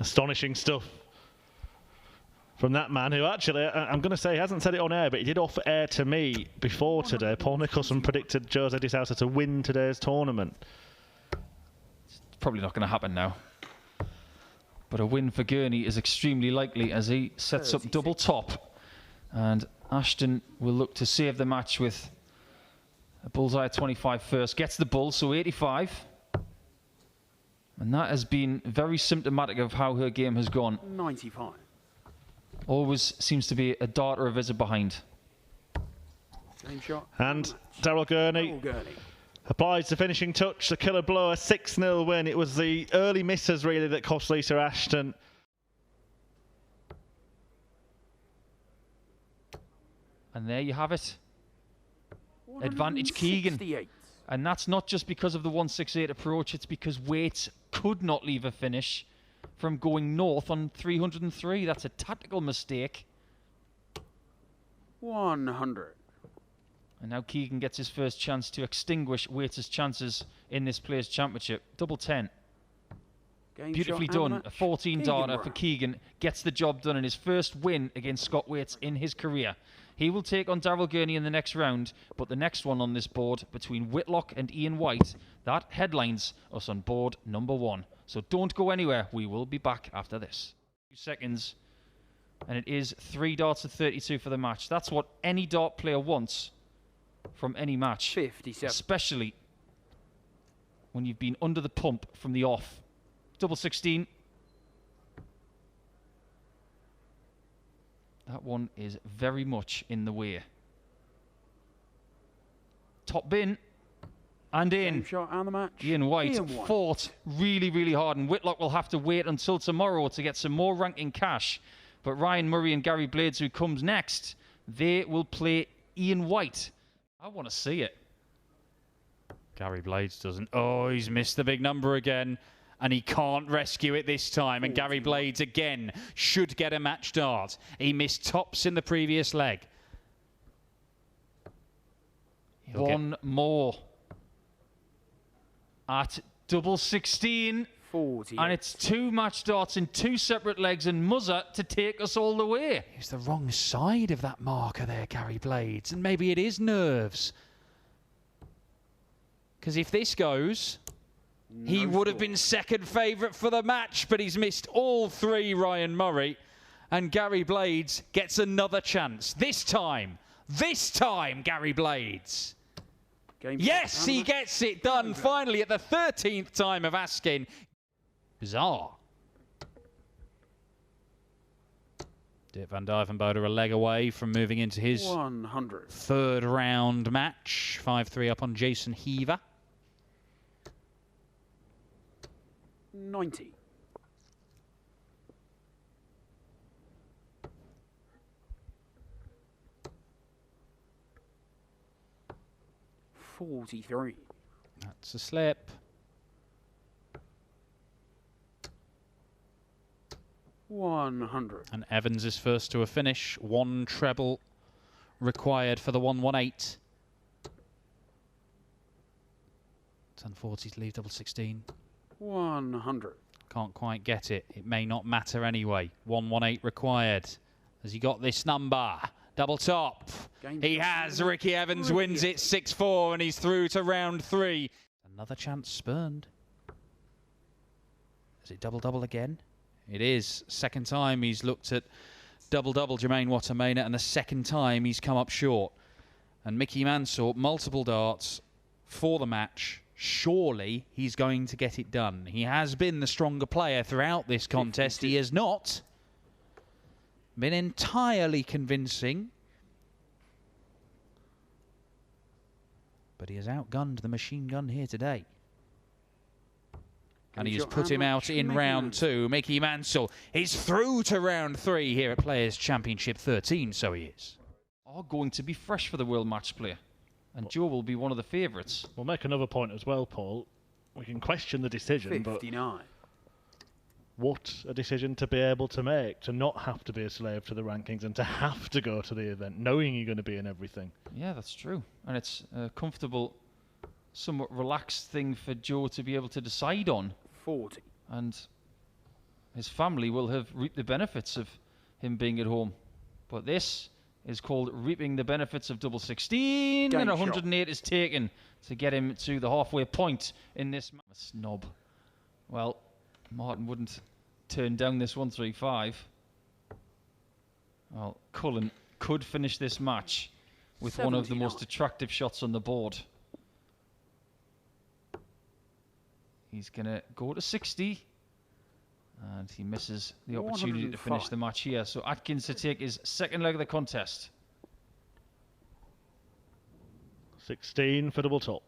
Astonishing stuff from that man who actually, I'm going to say, he hasn't said it on air, but he did off air to me before today. Paul Nicholson predicted Jose de Sousa to win today's tournament. It's probably not going to happen now. But a win for Gurney is extremely likely as he sets up double top. And Ashton will look to save the match with a bullseye at 25 first. Gets the bull, so 85. And that has been very symptomatic of how her game has gone. 95. Always seems to be a dart or a visit behind. Game shot. And Daryl Gurney applies the finishing touch, the killer blow, a 6-0 win. It was the early misses really that cost Lisa Ashton. And there you have it. Advantage Keegan. And that's not just because of the 168 approach, it's because Waite could not leave a finish from going north on 303. That's a tactical mistake. 100. And now Keegan gets his first chance to extinguish Waite's chances in this Players' Championship. Double 10. Beautifully done. A 14 darter for Keegan. Gets the job done in his first win against Scott Waite in his career. He will take on Daryl Gurney in the next round, but the next one on this board between Whitlock and Ian Waite, that headlines us on board number 1. So don't go anywhere. We will be back after this. 2 seconds, and it is 3 darts to 32 for the match. That's what any dart player wants from any match. 57. Especially when you've been under the pump from the off. Double 16. That one is very much in the way. Top bin. And in. Game shot and the match. Ian Waite fought really, really hard. And Whitlock will have to wait until tomorrow to get some more ranking cash. But Ryan Murray and Gary Blades, who comes next, they will play Ian Waite. I want to see it. Gary Blades doesn't. Oh, he's missed the big number again. And he can't rescue it this time. And Gary Blades again should get a match dart. He missed tops in the previous leg. One more. At double 16. 40. And it's 2 match darts in 2 separate legs and Muzza to take us all the way. He's the wrong side of that marker there, Gary Blades. And maybe it is nerves. Because if this goes... he would have been second favourite for the match, but he's missed all 3, Ryan Murray. And Gary Blades gets another chance. This time, Gary Blades. Yes, he gets it done finally at the 13th time of asking. Bizarre. Dirk van Duijvenbode a leg away from moving into his 100. 3rd round match. 5-3 up on Jason Heaver. 90. $43. That's a slip. 100. And Evans is first to a finish. 1 treble required for the 118. 1040 to leave double 16. 100. Can't quite get it. It may not matter anyway. 118 required. Has he got this number? Double top. He has. Ricky Evans wins it 6-4 and he's through to round 3. Another chance spurned. Is it double-double again? It is. Second time he's looked at double-double Jermaine Wattermaina, and the second time he's come up short. And Mickey Mansell, multiple darts for the match. Surely he's going to get it done. He has been the stronger player throughout this contest. He has not been entirely convincing. But he has outgunned the machine gun here today. And he has put him out in round 2. Mickey Mansell is through to round 3 here at Players' Championship 13, so he is. Are going to be fresh for the World Match Play. And Joe will be one of the favourites. We'll make another point as well, Paul. We can question the decision, 59. But what a decision to be able to make, to not have to be a slave to the rankings and to have to go to the event, knowing you're going to be in everything. Yeah, that's true. And it's a comfortable, somewhat relaxed thing for Joe to be able to decide on. 40. And his family will have reaped the benefits of him being at home. But this is called reaping the benefits of double 16, and 108 is taken to get him to the halfway point in this snob. Well, Martin wouldn't turn down this 135. Well, Cullen could finish this match with 79. One of the most attractive shots on the board. He's going to go to 60. And he misses the opportunity to finish the match here. So Atkins to take his second leg of the contest. 16 for double top.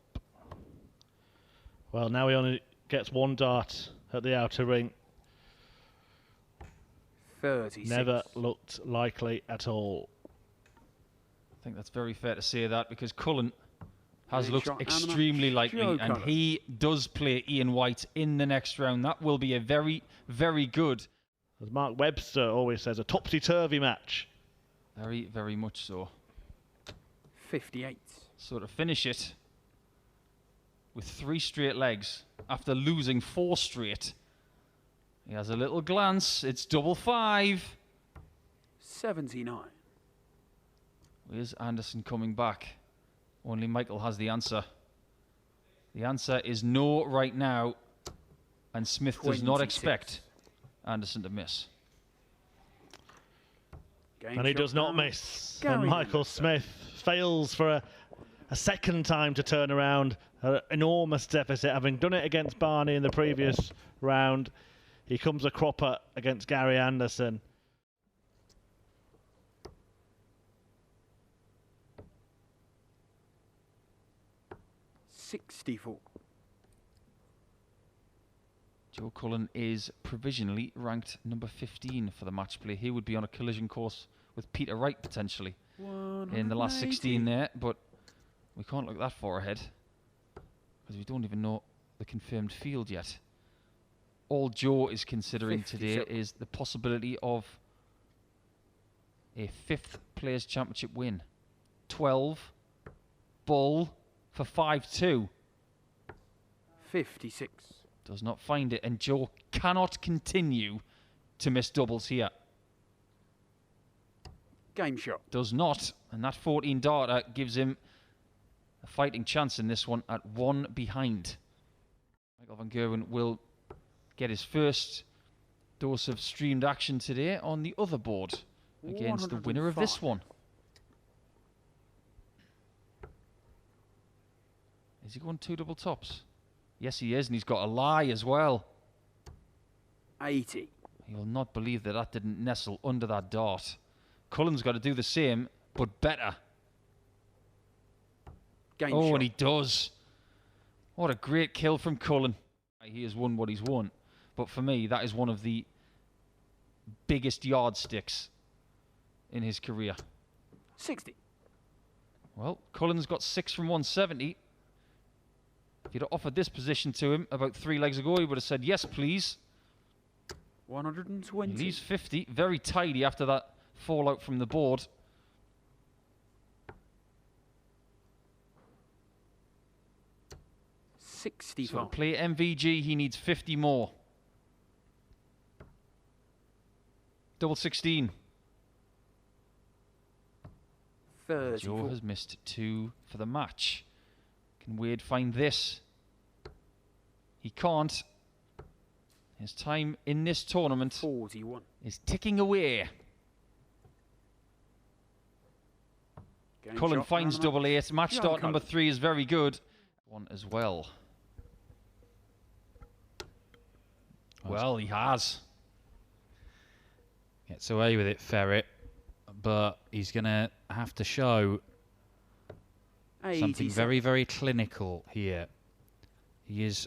Well, now he only gets one dart at the outer ring. 36. Never looked likely at all. I think that's very fair to say that, because Cullen has looked extremely likely, and he does play Ian Waite in the next round. That will be a very, very good, as Mark Webster always says, a topsy-turvy match. Very, very much so. 58. So to finish it with 3 straight legs after losing 4 straight, he has a little glance. It's double 5. 79. Where's Anderson coming back? Only Michael has the answer. The answer is no right now, and Smith 26. Does not expect Anderson to miss. And he does not miss. And Michael Smith fails for a second time to turn around an enormous deficit, having done it against Barney in the previous round. He comes a cropper against Gary Anderson. Joe Cullen is provisionally ranked number 15 for the match play. He would be on a collision course with Peter Wright potentially in the last 16 there, but we can't look that far ahead because we don't even know the confirmed field yet. All Joe is considering today is the possibility of a 5th Players' Championship win. 12, Bull for 5-2. 56. Does not find it, and Joe cannot continue to miss doubles here. Game shot. Does not, and that 14 darter gives him a fighting chance in this one at 1 behind. Michael van Gerwen will get his first dose of streamed action today on the other board against the winner of this one. Is he going 2 double tops? Yes, he is, and he's got a lie as well. 80. You'll not believe that that didn't nestle under that dart. Cullen's got to do the same, but better. Game shot. And he does. What a great kill from Cullen. He has won what he's won. But for me, that is one of the biggest yardsticks in his career. 60. Well, Cullen's got 6 from 170. If you'd offered this position to him about 3 legs ago, he would have said, yes, please. 120. He leaves 50. Very tidy after that fallout from the board. So to play MVG, he needs 50 more. Double 16. 34. Joe has missed 2 for the match. Can Wade find this? He can't. His time in this tournament 41. is ticking away. Cullen finds double 8. Match start number 3 is very good. 1 as well. Well, he has. Gets away with it, Ferret, but he's going to have to show something very, very clinical here. He has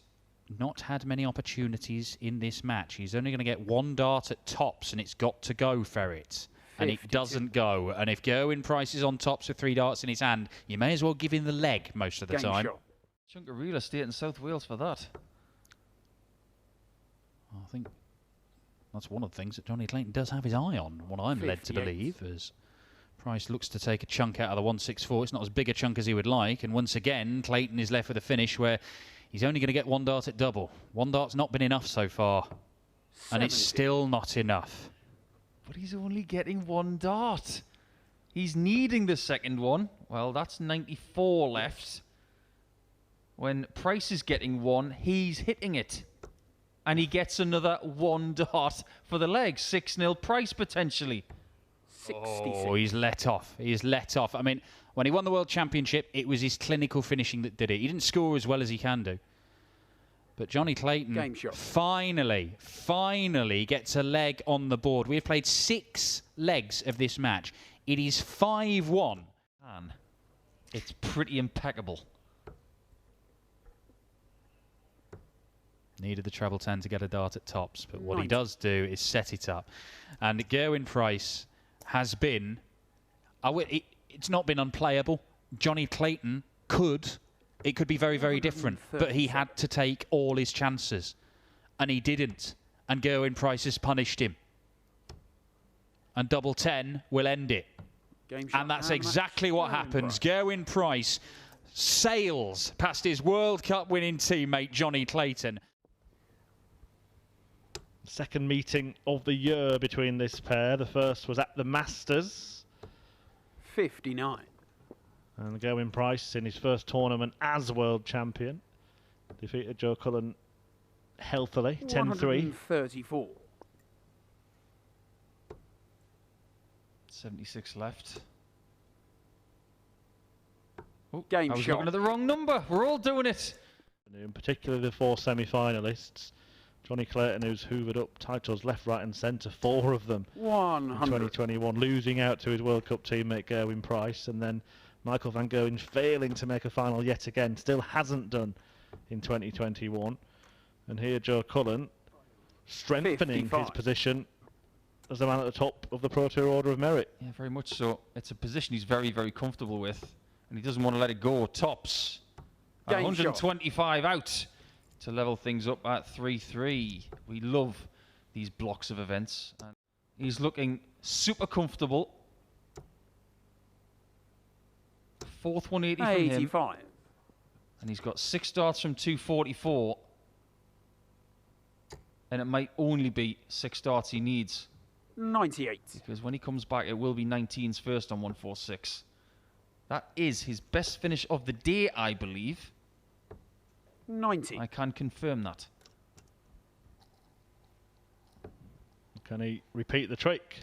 not had many opportunities in this match. He's only going to get 1 dart at tops, and it's got to go, Ferret. And it doesn't go. And if Gerwin Price is on tops with 3 darts in his hand, you may as well give him the leg most of the time. Chunk of real estate in South Wales for that. I think that's one of the things that Johnny Clayton does have his eye on, what I'm led to believe, as Price looks to take a chunk out of the 164. It's not as big a chunk as he would like, and once again, Clayton is left with a finish where he's only going to get 1 dart at double. 1 dart's not been enough so far. And it's 70. still not enough. But he's only getting one dart. He's needing the second one. Well, that's 94 left. When Price is getting one, he's hitting it. And he gets another one dart for the leg. 6-0 Price potentially. 66. Oh, he's let off. He's let off. I mean, when he won the World Championship, it was his clinical finishing that did it. He didn't score as well as he can do. But Johnny Clayton finally gets a leg on the board. We've played 6 legs of this match. It is 5-1. Man, it's pretty impeccable. Needed the treble 10 to get a dart at tops, but what he does do is set it up. And Gurney Price has been... it's not been unplayable. Johnny Clayton it could be very, very different, but he had to take all his chances, and he didn't. And Gurney Price has punished him. And double 10 will end it. And that's exactly what happens. Gurney Price sails past his World Cup winning teammate Johnny Clayton. Second meeting of the year between this pair. The first was at the Masters. 59. And Gurney Price, in his first tournament as world champion, defeated Joe Cullen healthily, 10-3. 34. 76 left. Oh, Game I was shot. looking at the wrong number. We're all doing it. In particular, the 4 semi-finalists. Johnny Clayton, who's hoovered up titles left, right and centre, 4 of them 100. in 2021, losing out to his World Cup teammate Gurney Price, and then Michael van Gerwen failing to make a final yet again, still hasn't done in 2021. And here Joe Cullen strengthening 55. his position as the man at the top of the Pro Tour Order of Merit. Yeah, very much so. It's a position he's very, very comfortable with, and he doesn't want to let it go. Tops. At 125 out to level things up at 3-3. We love these blocks of events. And he's looking super comfortable. Fourth 180 from him. 85. And he's got 6 darts from 244. And it might only be 6 darts he needs. 98. Because when he comes back, it will be 19's first on 146. That is his best finish of the day, I believe. 90. I can confirm that. Can he repeat the trick?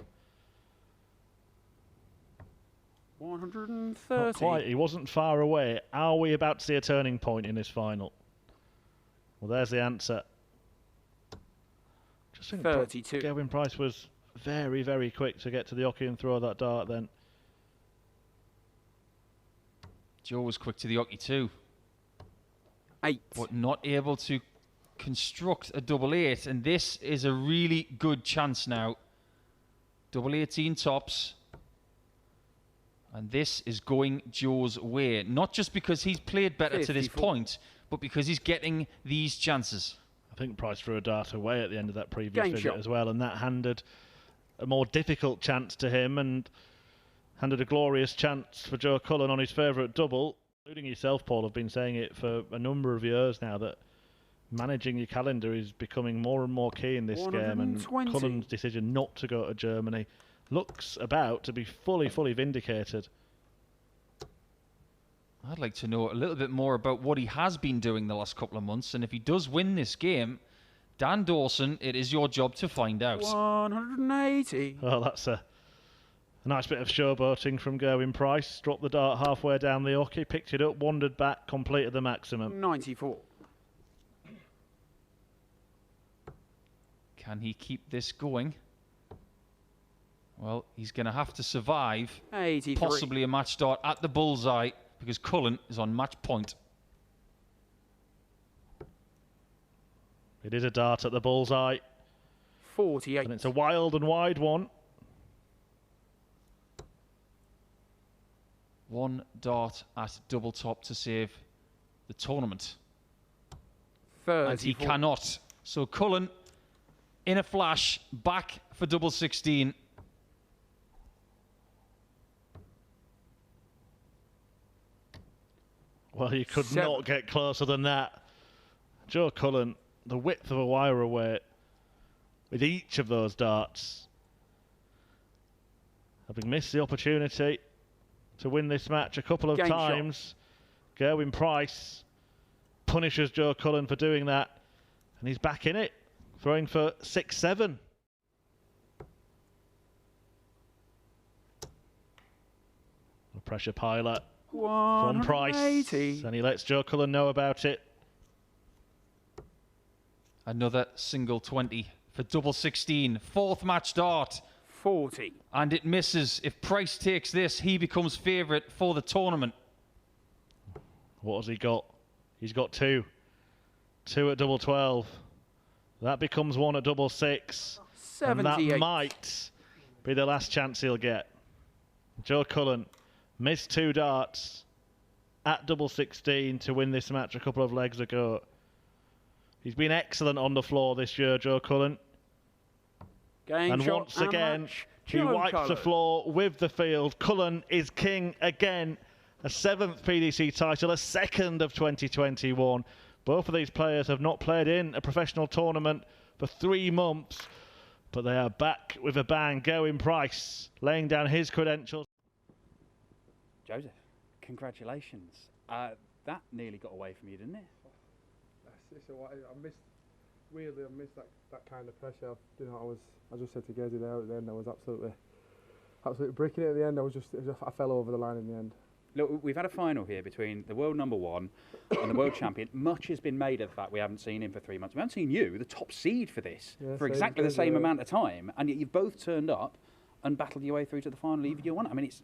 130. Not quite. He wasn't far away. Are we about to see a turning point in this final? Well, there's the answer. Just think 32. Gurney Price was very, very quick to get to the hockey and throw that dart then. Joe was quick to the hockey too. 8. But not able to construct a double 8. And this is a really good chance now. Double 18 tops. And this is going Joe's way. Not just because he's played better 54. to this point, but because he's getting these chances. I think Price threw a dart away at the end of that previous Game visit shot. as well, and that handed a more difficult chance to him and handed a glorious chance for Joe Cullen on his favourite double. Including yourself, Paul, have been saying it for a number of years now that managing your calendar is becoming more and more key in this game, and 120. Cullen's decision not to go to Germany looks about to be fully vindicated. I'd like to know a little bit more about what he has been doing the last couple of months, and if he does win this game, Dan Dawson, it is your job to find out. 180. Well, that's a nice bit of showboating from Gurney Price. Dropped the dart halfway down the hockey, picked it up, wandered back, completed the maximum. 94. Can he keep this going? Well, he's going to have to survive 83. possibly a match start at the bullseye because Cullen is on match point. It is a dart at the bullseye, 48. and it's a wild and wide one. One dart at double top to save the tournament. 34. And he cannot. So Cullen, in a flash, back for double 16. Well, you could 7. not get closer than that. Joe Cullen, the width of a wire away. with each of those darts. Having missed the opportunity to win this match a couple of Game times, Gerwin Price punishes Joe Cullen for doing that, and he's back in it, throwing for 6-7. A pressure pilot from Price, and he lets Joe Cullen know about it. Another single 20 for double 16. Fourth match dart. 40. And it misses. If Price takes this, he becomes favourite for the tournament. What has he got? He's got 2. 2 at double 12. That becomes 1 at double 6. 78. And that might be the last chance he'll get. Joe Cullen missed 2 darts at double 16 to win this match a couple of legs ago. He's been excellent on the floor this year, Joe Cullen. And once again, he wipes the floor with the field. Cullen is king again. A 7th PDC title, a 2nd of 2021. Both of these players have not played in a professional tournament for 3 months, but they are back with a bang. Gerwin Price laying down his credentials. Joseph, congratulations. That nearly got away from you, didn't it? I missed that kind of pressure. You know, I just said to Gezi there at the end, I was absolutely bricking it at the end. I fell over the line in the end. Look, we've had a final here between the world #1 and the world champion. Much has been made of the fact we haven't seen him for 3 months. We haven't seen you, the top seed for this, for exactly the same amount of time, and yet you've both turned up and battled your way through to the final, even if you won it. I mean, it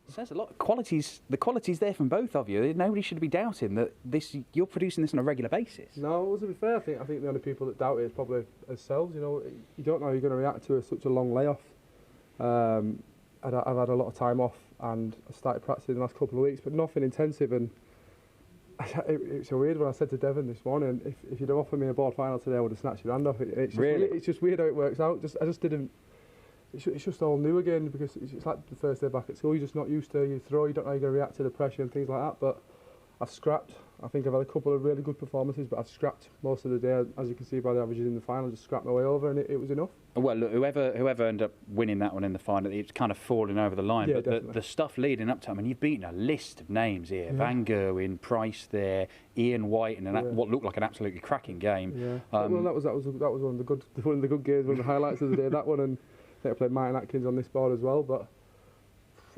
says a lot. The quality's there from both of you. Nobody should be doubting that you're producing this on a regular basis. No, well, to be fair, I think the only people that doubt it is probably ourselves. You know, you don't know how you're going to react to such a long layoff. I've had a lot of time off, and I started practicing the last couple of weeks, but nothing intensive. And it's a weird one. I said to Devon this morning, if you'd have offered me a board final today, I would have snatched your hand off. It's just weird how it works out. I just didn't. It's just all new again, because it's like the first day back at school. You're just not used to. You don't know how you're going to react to the pressure and things like that. But I've scrapped. I think I've had a couple of really good performances, but I've scrapped most of the day, as you can see by the averages in the final. Just scrapped my way over, and it was enough. Well, look, whoever ended up winning that one in the final, it's kind of falling over the line. Yeah, but the stuff leading up to it, I mean, you've beaten a list of names here. Yeah. Van Gerwen, Price there, Ian Waite, and what looked like an absolutely cracking game. Yeah. Well, that was one of the good games, one of the highlights of the day. That one, and I think I played Martin Atkins on this board as well. But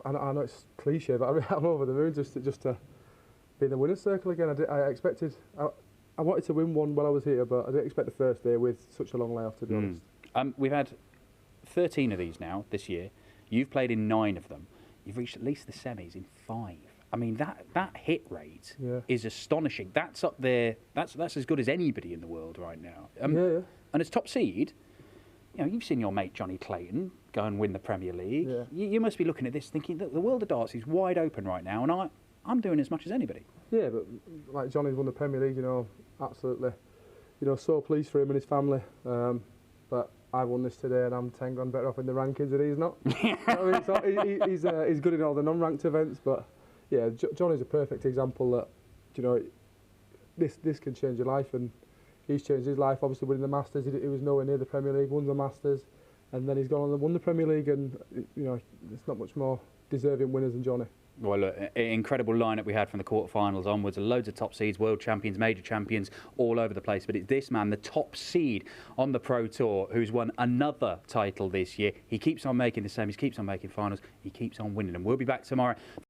I know it's cliche, but I'm over the moon just to be in the winner's circle again. I wanted to win one while I was here, but I didn't expect the first day with such a long layoff, to be honest. We've had 13 of these now this year. You've played in 9 of them. You've reached at least the semis in 5. I mean, that hit rate is astonishing. That's up there. That's as good as anybody in the world right now. And as top seed, you know, you've seen your mate Johnny Clayton go and win the Premier League. Yeah. You must be looking at this thinking that the world of darts is wide open right now, and I'm doing as much as anybody. Yeah, but like Johnny's won the Premier League, you know, absolutely, you know, so pleased for him and his family. But I won this today, and I'm 10 grand better off in the rankings than he's not. I mean, he's good in all the non-ranked events, but yeah, Johnny's a perfect example that, you know, this can change your life, and he's changed his life. Obviously, winning the Masters, he was nowhere near the Premier League, won the Masters, and then he's gone on and won the Premier League, and you know, there's not much more deserving winners than Johnny. Well, look, incredible lineup we had from the quarterfinals onwards. Loads of top seeds, world champions, major champions, all over the place. But it's this man, the top seed on the Pro Tour, who's won another title this year. He keeps on making the semis, keeps on making finals, he keeps on winning them. We'll be back tomorrow.